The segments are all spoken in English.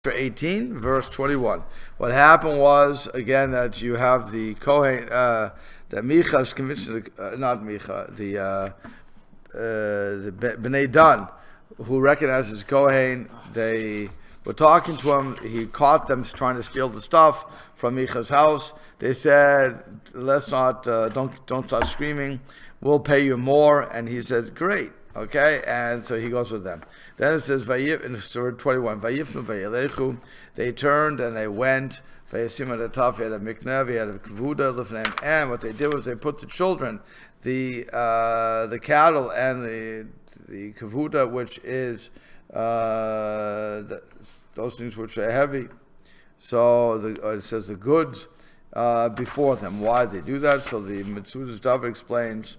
18, verse 21. What happened was, again, that you have the Kohen, that Micha's convinced, not Micha, the Bnei Dan, who recognizes Kohen, they were talking to him. He caught them trying to steal the stuff from Micha's house. They said, let's not, don't start screaming. We'll pay you more. And he said, great. Okay, and so he goes with them. Then it says, in Surah 21, Vayifnu vayelechu, they turned and they went. Vayasim adataf, he had a miknev, he had a kvuda lifneim, and what they did was they put the children, the cattle and the kvuda, which is those things which are heavy. So it says the goods before them. Why they do that? So the Mitzudas Davar explains.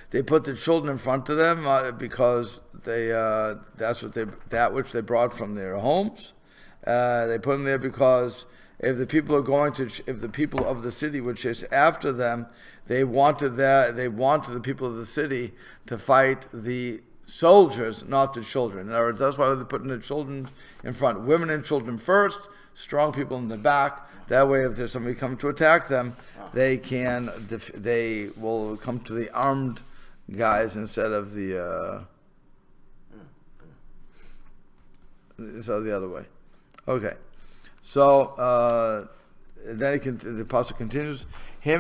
They put the children in front of them because that's which they brought from their homes. They put them there because if the people of the city would chase after them, they wanted the people of the city to fight the soldiers, not the children. In other words, that's why they're putting the children in front, women and children first, strong people in the back. That way, if there's somebody coming to attack them, they will come to the armed guys instead of the other way. Okay, so then the pasuk continues. They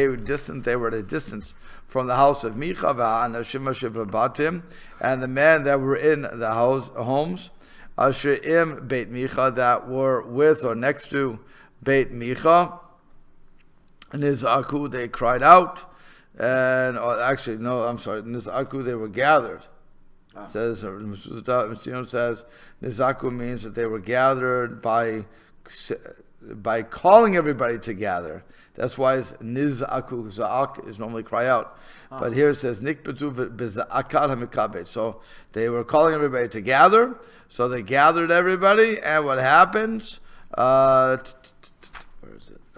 were distant. They were at a distance from the house of Micha and the men that were in the homes Asherim Beit Micha that were with or next to Beit Micha. And Nizaku, they cried out. And Nizaku, they were gathered. It says, says, Nizaku means that they were gathered by calling everybody to gather. That's why it's Nizaku, Za'ak is normally cry out. But here it says, Nikbetu b'za'akat ha'mikabet. So they were calling everybody to gather. So they gathered everybody, and what happens? Where is it?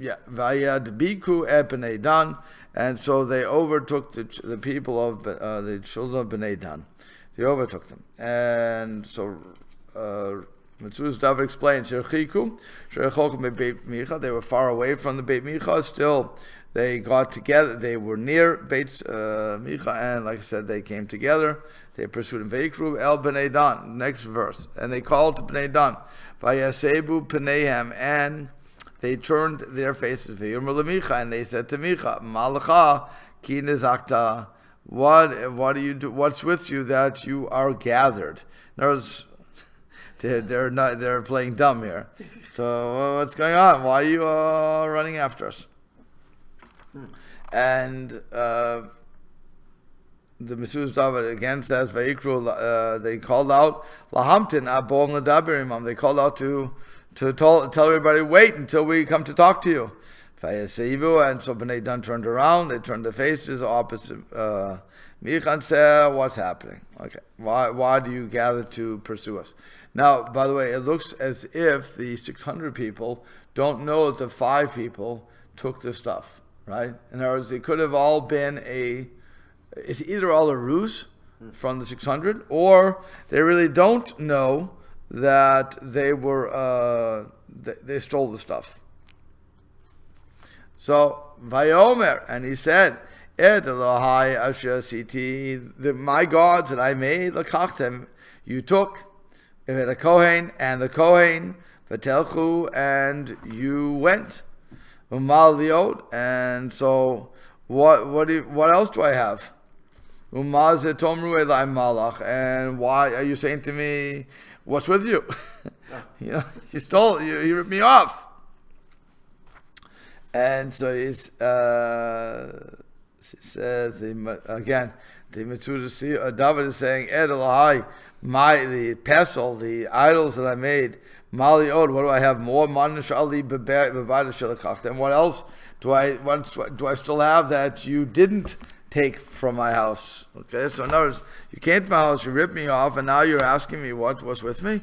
Vayad Biku Bnei Dan, and so they overtook the people of the children of Bnei Dan. They overtook them, and so Mitzudas Davar explains they were far away from the Beit Micha. Still, they got together. They were near Beit Micha, and like I said, they came together. They pursued him. Veikru el Bnei Dan. Next verse, and they called to Bnei Dan. Vayasebu Pneihem, and they turned their faces, and they said to Micha, Malacha ki nizakta, what do you do? What's with you that you are gathered? In other words, they're playing dumb here. So what's going on? Why are you running after us? And the Mitzudas Davar again says, Vayikru, they called out, Lahamtin abon l'daberimam. They called out to tell everybody, wait until we come to talk to you. And so Bnei Dan turned around, they turned their faces opposite Micha and said, what's happening? Okay, why do you gather to pursue us? Now, by the way, it looks as if the 600 people don't know that the 5 people took the stuff, right? In other words, it could have all been it's either all a ruse from the 600, or they really don't know that they were they stole the stuff. So Vayomer, and he said, Ed Elohai Asher Siti, my gods that I made, Lakachtem, you took the Kohen and the Kohen, Vatelchu, and you went. Umal Liot, and so what else do I have? Umaz Tomru Elai Malach, and why are you saying to me, what's with you? You stole, you ripped me off. And so she says again, the Mitzudas Davar is saying, Ed Elohai, the pestle, the idols that I made, Mali Od, what do I have more? And what else do I still have that you didn't take from my house? Okay, so in other words, you came to my house, you ripped me off, and now you're asking me what was with me?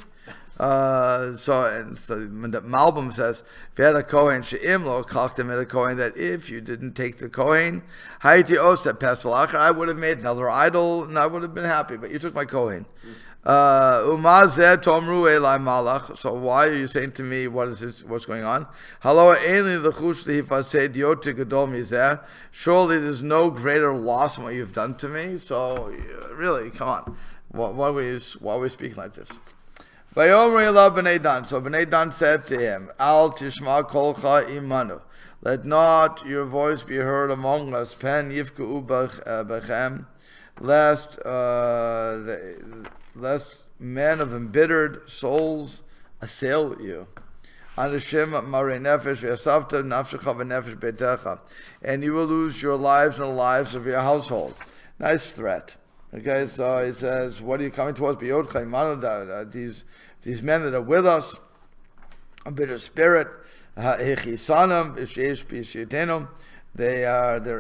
So the Malbim says, "V'ed Kohen she'im lo kalchtem et Kohen," that if you didn't take the Kohen, Haiti osa pesel acher, I would have made another idol and I would have been happy. But you took my Kohen. Umazeh tomru elai malach. So why are you saying to me, what is this? What's going on? Halo eini lechush lehifaseh diot gadol mizeh. Surely there's no greater loss than what you've done to me. So really, come on. Why are we speaking like this? Vayomer elav b'nei Dan. So b'nei Dan said to him, Al tishma kolcha imanu. Let not your voice be heard among us. Pen yifku bechem. Lest men of embittered souls assail you. And you will lose your lives and the lives of your household. Nice threat. Okay, so it says, what are you coming towards? These men that are with us, a bitter spirit, they're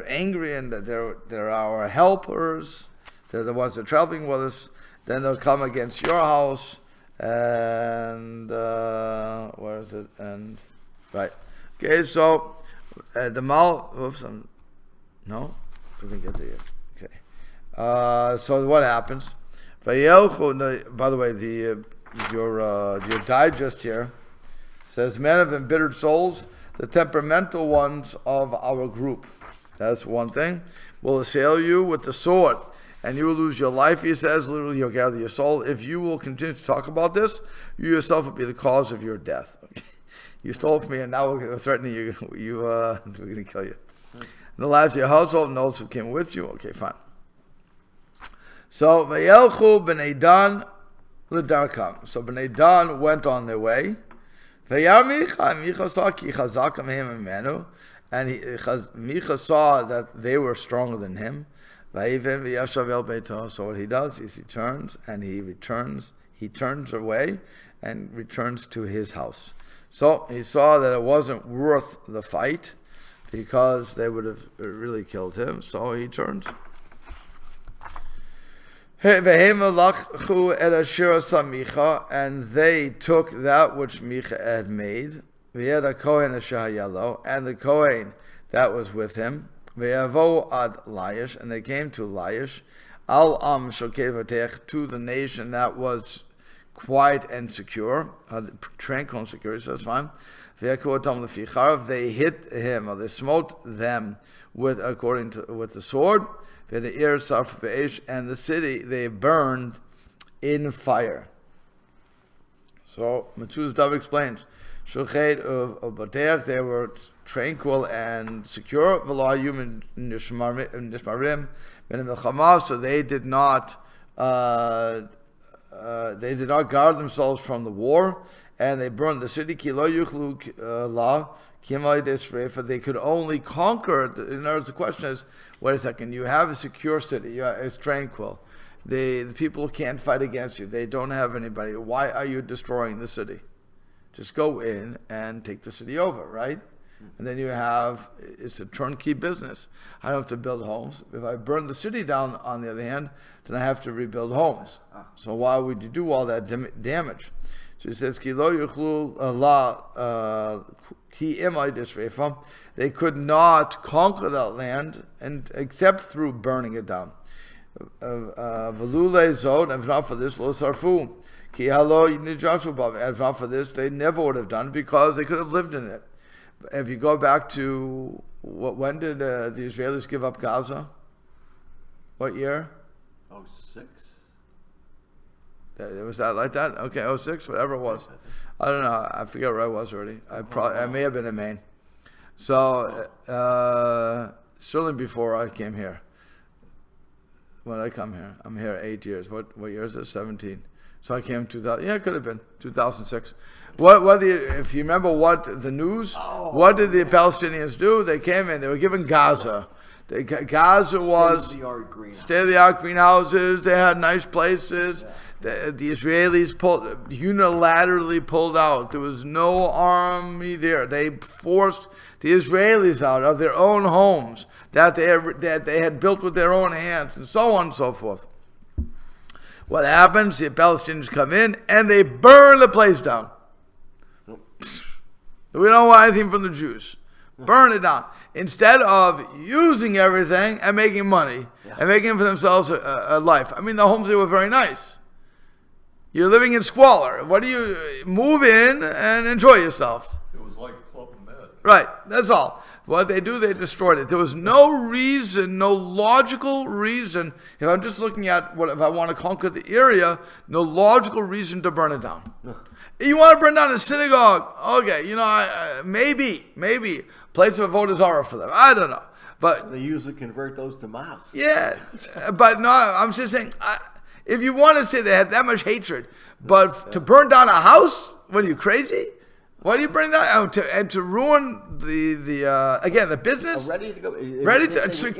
angry and they're our helpers. They're the ones that are traveling with us. Then they'll come against your house, and where is it? And right, okay. So the mal. Oops, no, I didn't get there yet. Okay. So what happens? By the way, your digest here says, "Men of embittered souls, the temperamental ones of our group." That's one thing. Will assail you with the sword. And you will lose your life, he says. Literally, you'll gather your soul. If you will continue to talk about this, you yourself will be the cause of your death. You stole from me, and now we're threatening you. We're going to kill you. And the lives of your household and those who came with you. Okay, fine. So, Vayelchu b'nei Dan l'darkam. So b'nei Dan went on their way. Vayar Micha saw ki chazakam him imenu. And Micha saw that they were stronger than him. So what he does is he turns away and returns to his house. So he saw that it wasn't worth the fight because they would have really killed him. So he turns. And they took that which Micha had made, and the Kohen that was with him. Ve'avo ad Layish, and they came to Layish, al am shokei to the nation that was quiet and secure, tranquil and secure. So that's fine. They hit him, or they smote them with the sword. And the city they burned in fire. So Metzudas Dov explains. They were tranquil and secure. So they did not guard themselves from the war, and they burned the city. For they could only conquer. In other words, the question is: wait a second. You have a secure city. It's tranquil. The people can't fight against you. They don't have anybody. Why are you destroying the city? Just go in and take the city over, right? And then it's a turnkey business. I don't have to build homes. If I burn the city down, on the other hand, then I have to rebuild homes. So why would you do all that damage? So he says, they could not conquer that land except through burning it down. And if not for this, lo sarfu. If not for this, they never would have done, because they could have lived in it. If you go back to when did the Israelis give up Gaza? What year? 06. Was that like that? Okay, 06, whatever it was. I don't know. I forget where I was already. I may have been in Maine. So certainly before I came here. When did I come here? I'm here 8 years. What year is it? 17. So I came 2000. Yeah, it could have been 2006. If you remember what the news, what did the Palestinians do? They came in. They were given Gaza. Gaza was state-of-the-art greenhouses. They had nice places. Yeah. The Israelis unilaterally pulled out. There was no army there. They forced the Israelis out of their own homes that they had built with their own hands, and so on and so forth. What happens? The Palestinians come in and they burn the place down. We don't want anything from the Jews. Burn it down. Instead of using everything and making money and making for themselves a life. I mean, the homes, they were very nice. You're living in squalor. What do you move in and enjoy yourselves? It was like Club Med. Right, that's all. What they do, they destroyed it. There was no reason, no logical reason. If I'm just looking at if I want to conquer the area, no logical reason to burn it down. You want to burn down a synagogue? Okay, maybe place of avodah zarah for them. I don't know, but They usually convert those to mosques. yeah, but no, I'm just saying. If you want to say they had that much hatred, but to burn down a house, what are you crazy? Why do you bring that out to ruin the business? Ready to go.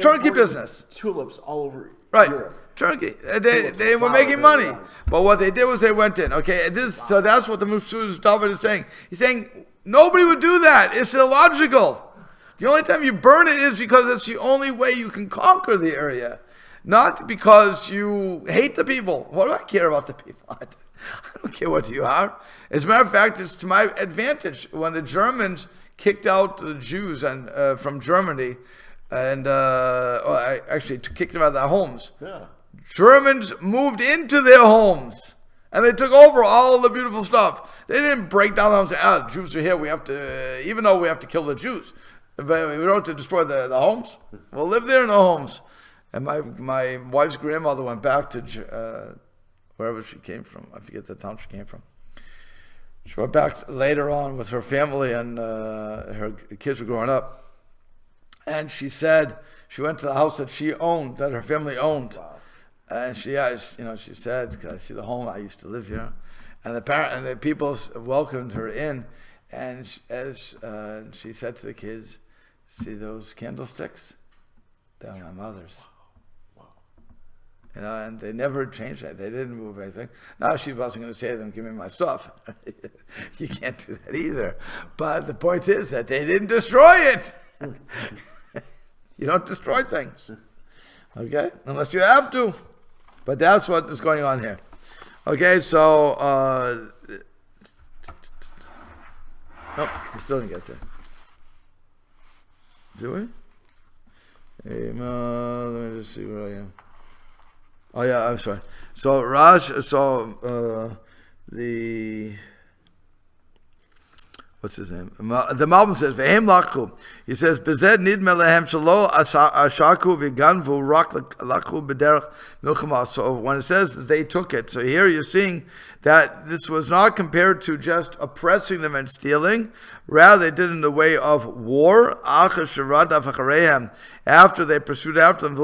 Turnkey business. Tulips all over Right, Europe. turnkey. They were making money, but what they did was they went in. Okay, so that's what the Mesilas David is saying. He's saying nobody would do that. It's illogical. The only time you burn it is because it's the only way you can conquer the area, not because you hate the people. What do I care about the people? I don't care what you are. As a matter of fact, it's to my advantage when the Germans kicked out the Jews from Germany, and actually kicked them out of their homes. Yeah. Germans moved into their homes, and they took over all the beautiful stuff. They didn't break down and say, Jews are here, we have to, even though we have to kill the Jews, but we don't have to destroy the homes. We'll live there in the homes. And my wife's grandmother went back to wherever she came from. I forget the town she came from. She went back later on with her family, and her kids were growing up. And she said she went to the house that she owned, that her family owned. Wow. And she said, "I see the home. I used to live here." And the people welcomed her in, and she said to the kids, "See those candlesticks? They're my mother's." And they never changed that. They didn't move anything. Now she wasn't going to say to them, "Give me my stuff." You can't do that either. But the point is that they didn't destroy it. You don't destroy things, okay? Unless you have to. But that's what is going on here. Okay, so nope, we still didn't get there. Do we? Let me just see where I am. Oh yeah, I'm sorry. So what's his name? The Malbim says, "Ve'hem lachu." He says, "Bezed nidme lehem shelo ashaku v'ganvu rak lachu b'derech milchama." So when it says that they took it, so here you're seeing that this was not compared to just oppressing them and stealing. Rather, they did it in the way of war. After they pursued after them,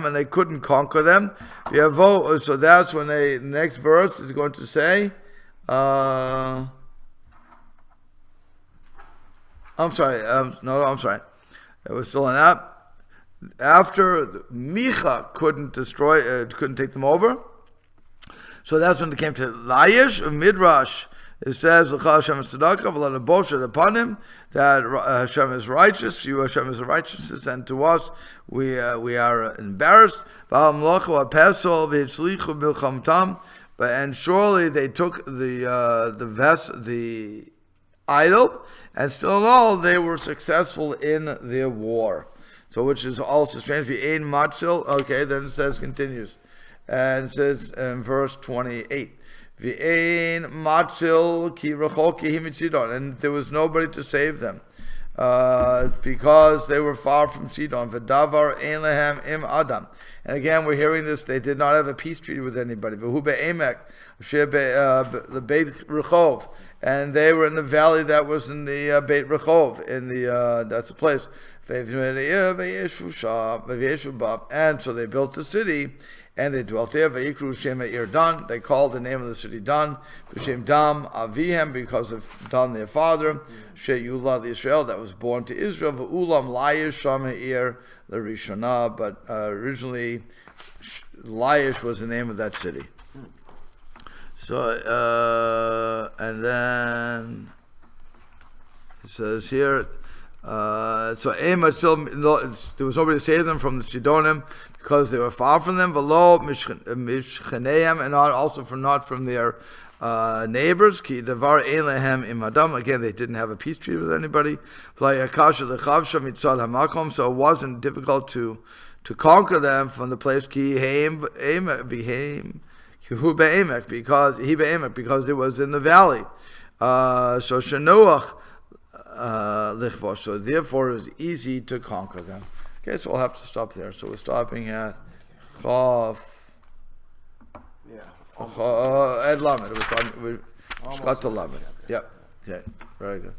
and they couldn't conquer them. So that's when the next verse is going to say. I'm sorry. I'm sorry. It was still in that. After Micha couldn't take them over. So that's when it came to Layish of Midrash. It says, Hashem is tzedakah, upon him, that Hashem is righteous, you Hashem is righteousness, and to us we are embarrassed. And surely they took the idol, and still in all they were successful in their war. So which is also strange. V'ein matzil. Okay, then it says, continues, and it says in verse 28. V'ein matzil ki rachok ki mitzidon, and there was nobody to save them because they were far from Sidon. V'davar ein lehem im adam. And again, we're hearing this. They did not have a peace treaty with anybody. V'hu be'emek the Beit Rechov, and they were in the valley that was in the Beit Rechov, in the that's the place. And so they built the city, and they dwelt there. Vayikru Shema Ir Dan. They called the name of the city Dan. B'Shem Dam Avihem, because of Dan their father. She'Yula the Israel, that was born to Israel. V'Ulam Layish Shama Ir the Rishonah. But originally, Layish was the name of that city. So and then it says here. So there was nobody to save them from the Sidonim because they were far from them. V'lo mishchaneim, and also not from their neighbors. Ki davar ein lehem im adam. Again, they didn't have a peace treaty with anybody. So it wasn't difficult to conquer them from the place. Ki Hu be'emek, because it was in the valley. So shenuach lichvosh. So therefore, it was easy to conquer them. Okay, so we'll have to stop there. So we're stopping at Chav. Yeah. At Lamed. We got to Lamed. Yep. Okay. Very good.